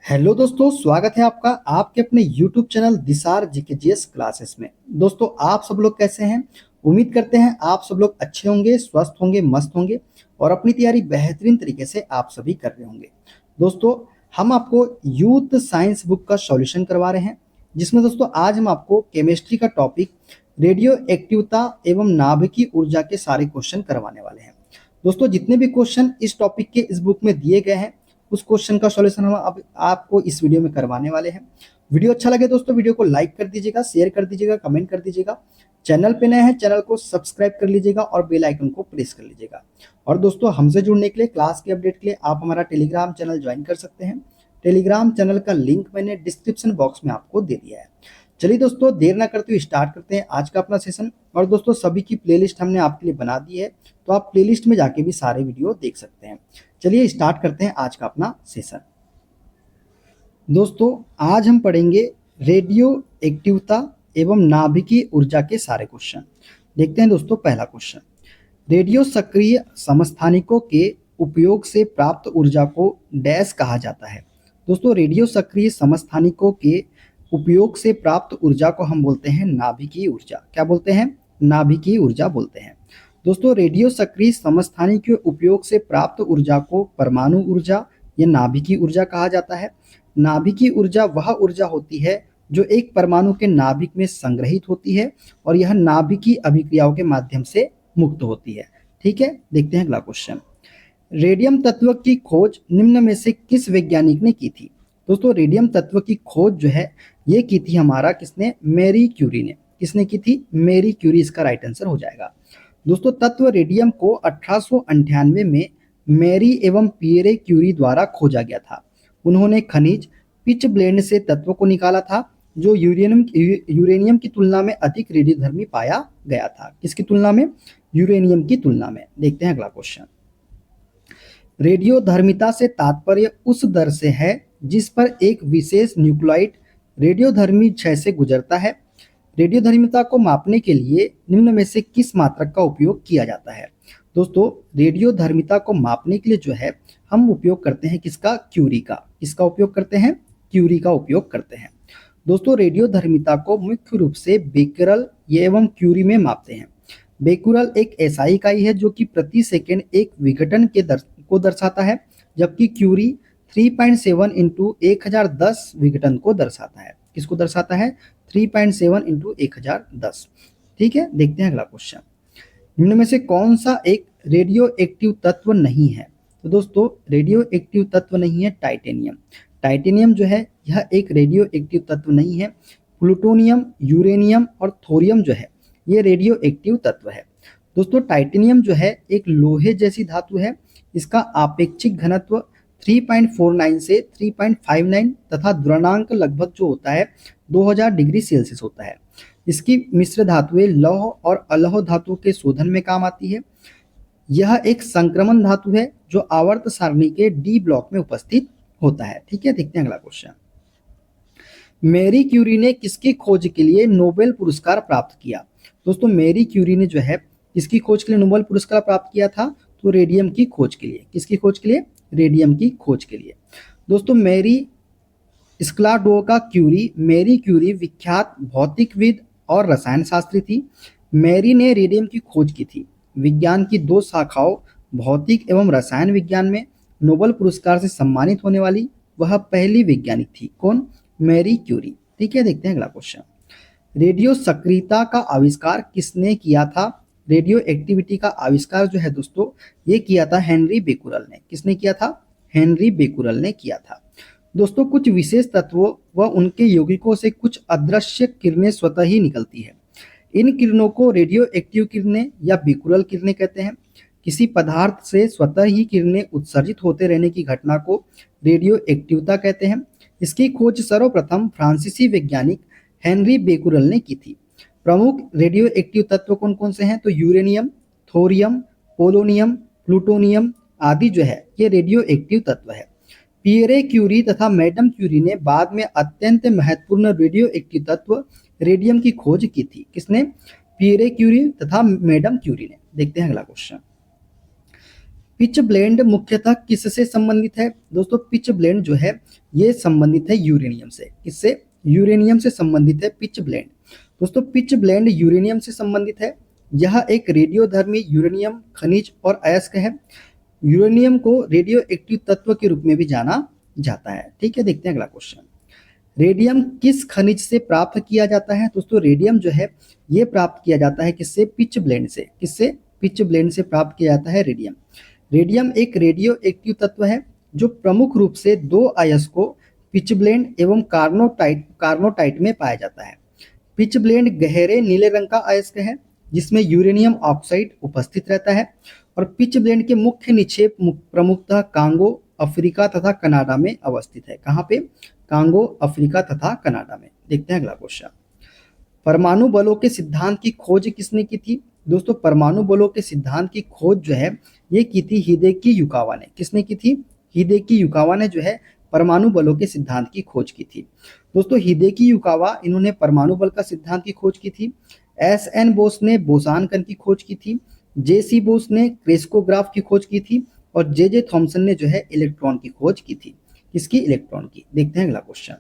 Hello दोस्तों, स्वागत है आपका आपके अपने YouTube चैनल दिसार जीकेजीएस क्लासेस में। दोस्तों, आप सब लोग कैसे हैं? उम्मीद करते हैं आप सब लोग अच्छे होंगे, स्वस्थ होंगे, मस्त होंगे और अपनी तैयारी बेहतरीन तरीके से आप सभी कर रहे होंगे। दोस्तों, हम आपको यूथ साइंस बुक का सॉल्यूशन करवा रहे हैं, जिसमें दोस्तों आज हम आपको केमिस्ट्री का टॉपिक रेडियो एक्टिवता एवं नाभिकीय ऊर्जा के सारे क्वेश्चन करवाने वाले हैं। दोस्तों, जितने भी क्वेश्चन इस टॉपिक के इस बुक में दिए गए हैं उस क्वेश्चन का सॉल्यूशन हम अब आपको इस वीडियो में करवाने वाले हैं। वीडियो अच्छा लगे दोस्तों, वीडियो को लाइक कर दीजिएगा, शेयर कर दीजिएगा, कमेंट कर दीजिएगा। चैनल पे नए हैं, चैनल को सब्सक्राइब कर लीजिएगा और बेल आइकन को प्रेस कर लीजिएगा। और दोस्तों, हमसे जुड़ने के लिए, क्लास के अपडेट के लिए आप हमारा टेलीग्राम चैनल ज्वाइन कर सकते हैं। टेलीग्राम चैनल का लिंक मैंने डिस्क्रिप्शन बॉक्स में आपको दे दिया है। चलिए दोस्तों, देर ना करते हुए स्टार्ट करते हैं आज का अपना सेशन। और दोस्तों, सभी की प्लेलिस्ट हमने आपके लिए बना दी है, तो आप प्लेलिस्ट में जाके भी सारे वीडियो देख सकते हैं। चलिए स्टार्ट करते हैं आज का अपना सेशन। दोस्तों, आज हम पढ़ेंगे रेडियो एक्टिवता एवं नाभिकीय ऊर्जा के सारे क्वेश्चन। देखते हैं दोस्तों, पहला क्वेश्चन, रेडियो सक्रिय समस्थानिकों के उपयोग से प्राप्त ऊर्जा को डैश कहा जाता है। दोस्तों, रेडियो सक्रिय समस्थानिकों के उपयोग से प्राप्त ऊर्जा को हम बोलते हैं नाभिकीय ऊर्जा। क्या बोलते हैं? नाभिकीय ऊर्जा बोलते हैं। दोस्तों, रेडियो सक्रिय समस्थानिक के उपयोग से प्राप्त ऊर्जा को परमाणु ऊर्जा या नाभिकीय ऊर्जा कहा जाता है। नाभिकीय ऊर्जा वह ऊर्जा होती है जो एक परमाणु के नाभिक में संग्रहित होती है और यह नाभिकीय अभिक्रियाओं के माध्यम से मुक्त होती है। ठीक है, देखते हैं अगला क्वेश्चन, रेडियम तत्व की खोज निम्न में से किस वैज्ञानिक ने की थी। दोस्तों, रेडियम तत्व की खोज जो है ये की थी हमारा किसने? मैरी क्यूरी ने। किसने की थी? मैरी क्यूरी इसका राइट आंसर हो जाएगा। दोस्तों, तत्व रेडियम को 1898 में मैरी एवं पियरे क्यूरी द्वारा खोजा गया था। उन्होंने खनिज पिच ब्लेंड से तत्व को निकाला था जो यूरेनियम की तुलना में अधिक रेडियोधर्मी पाया गया था। किसकी तुलना में? यूरेनियम की तुलना में। देखते हैं अगला क्वेश्चन, रेडियोधर्मिता से तात्पर्य उस दर से है जिस पर एक विशेष न्यूक्लाइड रेडियोधर्मी क्षय से गुजरता है। रेडियोधर्मिता को मापने के लिए निम्न में से किस मात्रक का उपयोग किया जाता है। दोस्तों, रेडियोधर्मिता को मापने के लिए जो है हम उपयोग करते हैं किसका? क्यूरी का। किसका उपयोग करते हैं? क्यूरी का उपयोग करते हैं। दोस्तों, रेडियोधर्मिता को मुख्य रूप से बेकरल एवं क्यूरी में मापते हैं। बेकुरल एक ऐसा इकाई है जो कि प्रति सेकंड एक विघटन को दर्शाता है, जबकि क्यूरी 3.7 इंटू 1010 विघटन को दर्शाता है। किसको दर्शाता है? 3.7 इंटू 1010। ठीक है, देखते हैं अगला क्वेश्चन, निम्न में से कौन सा एक रेडियो एक्टिव तत्व नहीं है। तो दोस्तों, रेडियो एक्टिव तत्व नहीं है टाइटेनियम। टाइटेनियम जो है यह एक रेडियो एक्टिव तत्व नहीं है। प्लूटोनियम, यूरेनियम और थोरियम जो है ये रेडियो एक्टिव तत्व है। दोस्तों, टाइटेनियम जो है एक लोहे जैसी धातु है। इसका आपेक्षिक घनत्व 3.49 से 3.59 तथा द्रव्यंक लगभग जो होता है 2000 डिग्री सेल्सियस होता है। इसकी मिश्र धातुएं लौह और अलौह धातु के शोधन में काम आती है। यह एक संक्रमण धातु है जो आवर्त सारणी के डी ब्लॉक में उपस्थित होता है। ठीक है, देखते हैं अगला क्वेश्चन, मैरी क्यूरी ने किसकी खोज के लिए नोबेल पुरस्कार प्राप्त किया। दोस्तों, मैरी क्यूरी ने जो है किसकी खोज के लिए नोबेल पुरस्कार प्राप्त किया था? तो रेडियम की खोज के लिए। किसकी खोज के लिए? रेडियम की खोज के लिए। दोस्तों, मैरी स्क्लाडोका क्यूरी, मैरी क्यूरी विख्यात भौतिकविद और रसायन शास्त्री थी। मैरी ने रेडियम की खोज की थी। विज्ञान की दो शाखाओं भौतिक एवं रसायन विज्ञान में नोबेल पुरस्कार से सम्मानित होने वाली वह पहली वैज्ञानिक थी। कौन? Marie Curie. ठीक है, देखते हैं अगला क्वेश्चन, रेडियो सक्रियता का आविष्कार किसने किया था। रेडियो एक्टिविटी का आविष्कार जो है दोस्तों ये किया था हेनरी बेकुरल ने। किसने किया था? हेनरी बेकुरल ने किया था। दोस्तों, कुछ विशेष तत्वों व उनके यौगिकों से कुछ अदृश्य किरणें स्वतः ही निकलती है। इन किरणों को रेडियो एक्टिव किरणें या बेकुरल किरणें कहते हैं। किसी पदार्थ से स्वतः ही किरणें उत्सर्जित होते रहने की घटना को रेडियो एक्टिवता कहते हैं। इसकी खोज सर्वप्रथम फ्रांसीसी वैज्ञानिक हेनरी बेकुरल ने की थी। प्रमुख रेडियो एक्टिव तत्व कौन कौन से हैं? तो यूरेनियम, थोरियम, पोलोनियम, प्लूटोनियम आदि जो है ये रेडियो एक्टिव तत्व है। पियरे क्यूरी तथा मैडम क्यूरी ने बाद में अत्यंत महत्वपूर्ण रेडियो एक्टिव तत्व रेडियम की खोज की थी। किसने? पियरे क्यूरी तथा मैडम क्यूरी ने। देखते हैं अगला क्वेश्चन, पिच ब्लेंड मुख्यतः किससे संबंधित है? दोस्तों पिच ब्लेंड जो है ये संबंधित है यूरेनियम से। किससे? यूरेनियम से संबंधित है पिच ब्लेंड। दोस्तों पिच ब्लेंड यूरेनियम से संबंधित है। यह एक रेडियोधर्मी यूरेनियम खनिज और अयस्क है। यूरेनियम को रेडियो एक्टिव तत्व के रूप में भी जाना जाता है। ठीक है, देखते हैं अगला क्वेश्चन। रेडियम किस खनिज से प्राप्त किया जाता है? दोस्तों रेडियम जो है ये प्राप्त किया जाता है किससे? पिच ब्लेंड से। किससे? पिच ब्लेंड से प्राप्त किया जाता है रेडियम। रेडियम एक रेडियो एक्टिव तत्व है जो प्रमुख रूप से दो अयस्कों पिच ब्लेंड एवं कार्नोटाइट में पाया जाता है। पिच ब्लेंड गहरे नीले रंग का अयस्क है जिसमें यूरेनियम ऑक्साइड उपस्थित रहता है और पिच ब्लेंड के मुख्य निक्षेप प्रमुखतः कांगो, अफ्रीका तथा कनाडा में अवस्थित है। कहाँ पे? कांगो, अफ्रीका तथा कनाडा में। देखते हैं अगला क्वेश्चन। परमाणु बलों के सिद्धांत की खोज किसने की थी? दोस्तों परमाणु बलों के सिद्धांत की खोज जो है ये की थी हिदेकी युकावा ने। किसने की थी? हिदेकी युकावा ने जो है परमाणु बलों के सिद्धांत की खोज की थी। दोस्तों हिदेकी युकावा इन्होंने परमाणु बल का सिद्धांत की खोज की थी। एस एन बोस ने बोसान कण की खोज की थी। जे सी बोस ने क्रेस्कोग्राफ की खोज की थी और जे जे थॉमसन ने जो है इलेक्ट्रॉन की खोज की थी। किसकी? इलेक्ट्रॉन की। देखते हैं अगला क्वेश्चन।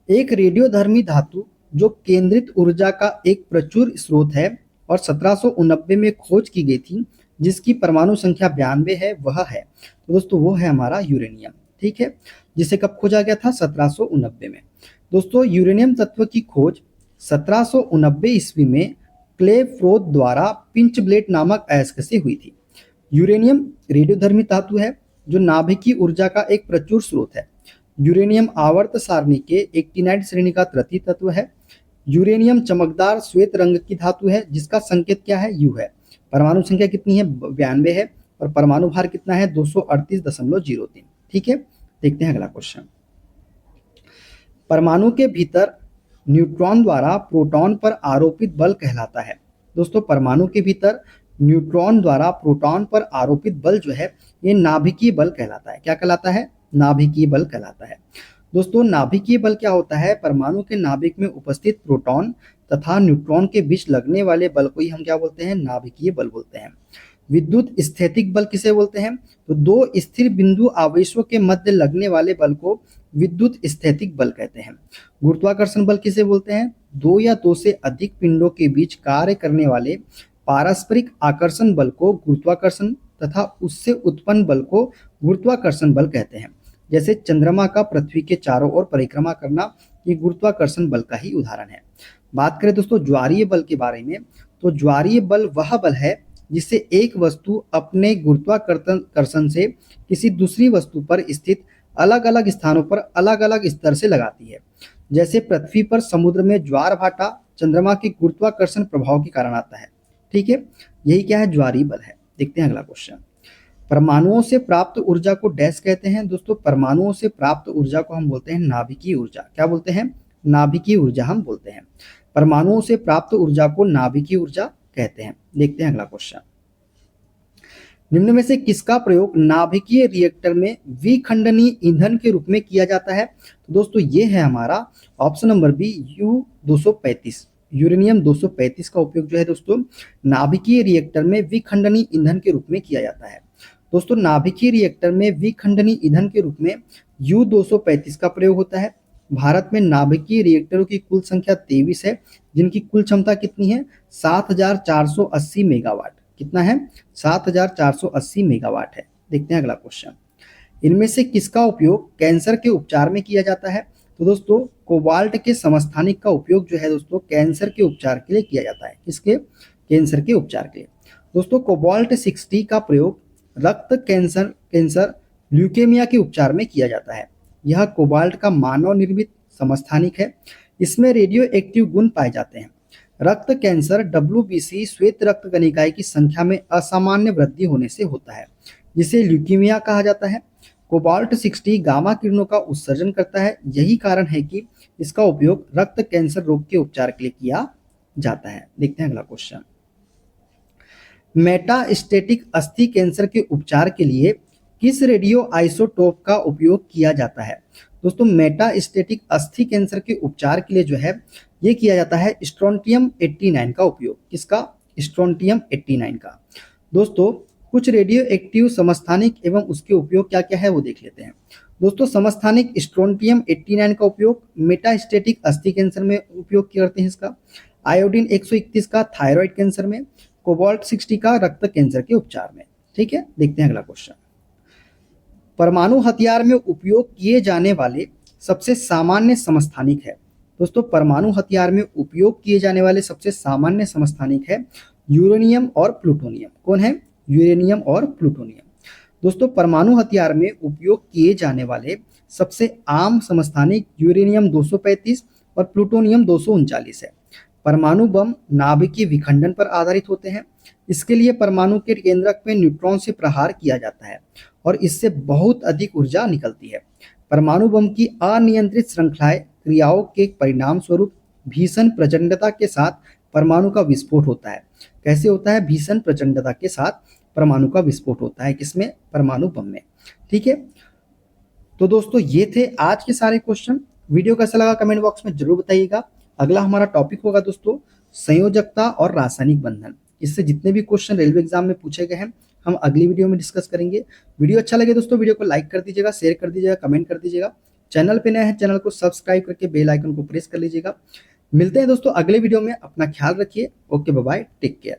एक रेडियोधर्मी धातु जो केंद्रित ऊर्जा का एक प्रचुर स्रोत है और 1789 में खोज की गई थी जिसकी परमाणु संख्या 92 है, वह है। तो दोस्तों वो है हमारा यूरेनियम। ठीक है, जिसे कब खोजा गया था? 1789 में। दोस्तों यूरेनियम तत्व की खोज 1789 ईस्वी में क्लेफ्रोथ द्वारा पिंच ब्लेट नामक अयस्क से हुई थी। यूरेनियम रेडियोधर्मी धातु है जो नाभिकीय ऊर्जा का एक प्रचुर स्रोत है। यूरेनियम आवर्त सारणी के एक्टिनाइड श्रेणी का तृतीय तत्व है। यूरेनियम चमकदार श्वेत रंग की धातु है जिसका संकेत क्या है? यू है। परमाणु संख्या कितनी है? 92 है और परमाणु भार कितना है? 238.03। ठीक है, देखते हैं अगला क्वेश्चन। परमाणु के भीतर न्यूट्रॉन द्वारा प्रोटॉन पर आरोपित बल कहलाता है। दोस्तों परमाणु के भीतर न्यूट्रॉन द्वारा प्रोटॉन पर आरोपित बल जो है ये नाभिकीय बल कहलाता है। क्या कहलाता है? नाभिकीय बल कहलाता है। दोस्तों नाभिकीय बल क्या होता है? परमाणु के नाभिक में उपस्थित प्रोटॉन तथा न्यूट्रॉन के बीच लगने वाले बल को ही हम क्या बोलते हैं? नाभिकीय बल बोलते हैं। विद्युत स्थैतिक बल किसे बोलते हैं? तो दो स्थिर बिंदु आवेशों के मध्य लगने वाले बल को विद्युत स्थैतिक बल कहते हैं। गुरुत्वाकर्षण बल किसे बोलते हैं? दो या दो से अधिक पिंडों के बीच कार्य करने वाले पारस्परिक आकर्षण बल को गुरुत्वाकर्षण तथा उससे उत्पन्न बल को गुरुत्वाकर्षण बल कहते हैं। जैसे चंद्रमा का पृथ्वी के चारों ओर परिक्रमा करना, ये गुरुत्वाकर्षण बल का ही उदाहरण है। बात करें दोस्तों ज्वारीय बल के बारे में, तो ज्वारीय बल वह बल है जिससे एक वस्तु अपने गुरुत्वाकर्षण से किसी दूसरी वस्तु पर स्थित अलग अलग स्थानों पर अलग अलग स्तर से लगाती है। जैसे पृथ्वी पर समुद्र में ज्वार भाटा चंद्रमा के गुरुत्वाकर्षण प्रभाव के कारण आता है। ठीक है, यही क्या है? ज्वारीय बल है। देखते हैं अगला क्वेश्चन। परमाणुओं से प्राप्त ऊर्जा को डैश कहते हैं। दोस्तों परमाणुओं से प्राप्त ऊर्जा को हम बोलते हैं नाभिकीय ऊर्जा। क्या बोलते हैं? नाभिकीय ऊर्जा हम बोलते हैं। परमाणुओं से प्राप्त ऊर्जा को नाभिकीय ऊर्जा कहते हैं। देखते हैं अगला क्वेश्चन। निम्न में से किसका प्रयोग नाभिकीय रिएक्टर में विखंडनीय ईंधन के रूप में किया जाता है? तो दोस्तों ये है हमारा option number B, U-235। Uranium 235 का उपयोग जो है दोस्तों नाभिकीय रिएक्टर में विखंडनीय ईंधन के रूप में किया जाता है। दोस्तों नाभिकीय रिएक्टर में विखंडनीय ईंधन के रूप में U-235 का प्रयोग होता है। भारत में नाभिकीय रिएक्टरों की कुल संख्या 23 है जिनकी कुल क्षमता कितनी है? 7480 मेगावाट। कितना है? 7480 मेगावाट है। देखते हैं अगला क्वेश्चन। इनमें से किसका उपयोग कैंसर के उपचार में किया जाता है? तो दोस्तों कोबाल्ट के समस्थानिक का उपयोग जो है दोस्तों कैंसर के उपचार के लिए किया जाता है। किसके? कैंसर के उपचार के लिए। दोस्तों कोबाल्ट 60 का प्रयोग रक्त कैंसर ल्यूकेमिया के उपचार में किया जाता है। यह कोबाल्ट का मानव निर्मित समस्थानिक है। इसमें रेडियो एक्टिव गुण पाए जाते हैं। रक्त कैंसर WBC श्वेत रक्त कणिकाएं की संख्या में असामान्य वृद्धि होने से होता है जिसे ल्यूकीमिया कहा जाता है। कोबाल्ट 60 गामा किरणों का उत्सर्जन करता है। यही कारण है कि इसका उपयोग रक्त कैंसर रोग के उपचार के लिए किया जाता है। देखते हैं अगला क्वेश्चन। मेटास्टेटिक अस्थि कैंसर के उपचार के लिए किस रेडियो आइसोटोप का उपयोग किया जाता है? दोस्तों मेटास्टेटिक अस्थि कैंसर के उपचार के लिए जो है ये किया जाता है स्ट्रोंटियम 89 का उपयोग। किसका? स्ट्रोंटियम 89 का। दोस्तों कुछ रेडियो एक्टिव समस्थानिक एवं उसके उपयोग क्या क्या है वो देख लेते हैं। दोस्तों, समस्थानिक स्ट्रोंटियम 89 का उपयोग मेटास्टेटिक अस्थि कैंसर में उपयोग करते हैं इसका, आयोडीन 131 का थायराइड कैंसर में, कोबाल्ट 60 का रक्त कैंसर के उपचार में। ठीक है, देखते हैं अगला क्वेश्चन। परमाणु हथियार में उपयोग किए जाने वाले सबसे सामान्य समस्थानिक है। दोस्तों, परमाणु हथियार में उपयोग किए जाने वाले सबसे सामान्य समस्थानिक है यूरेनियम और प्लूटोनियम। कौन है? यूरेनियम और प्लूटोनियम। दोस्तों, परमाणु हथियार में उपयोग किए जाने वाले सबसे आम समस्थानिक यूरेनियम 235 और प्लूटोनियम 239 है। परमाणु बम नाभिकीय विखंडन पर आधारित होते हैं। इसके लिए परमाणु के केंद्रक में न्यूट्रॉन से प्रहार किया जाता है और इससे बहुत अधिक ऊर्जा निकलती है। परमाणु बम की अनियंत्रित श्रृंखलाएं क्रियाओं के परिणाम स्वरूप भीषण प्रचंडता के साथ परमाणु का विस्फोट होता है। कैसे होता है? भीषण प्रचंडता के साथ परमाणु का विस्फोट होता है। किसमें? परमाणु बम में। ठीक है, तो दोस्तों ये थे आज के सारे क्वेश्चन। वीडियो कैसा लगा कमेंट बॉक्स में जरूर बताइएगा। अगला हमारा टॉपिक होगा दोस्तों संयोजकता और रासायनिक बंधन। इससे जितने भी क्वेश्चन रेलवे एग्जाम में पूछे गए हैं हम अगली वीडियो में डिस्कस करेंगे। वीडियो अच्छा लगे दोस्तों वीडियो को लाइक कर दीजिएगा, शेयर कर दीजिएगा, कमेंट कर दीजिएगा। चैनल पे नए हैं चैनल को सब्सक्राइब करके बेल आइकन को प्रेस कर लीजिएगा। मिलते हैं दोस्तों अगले वीडियो में। अपना ख्याल रखिए। Okay, bye bye, take care.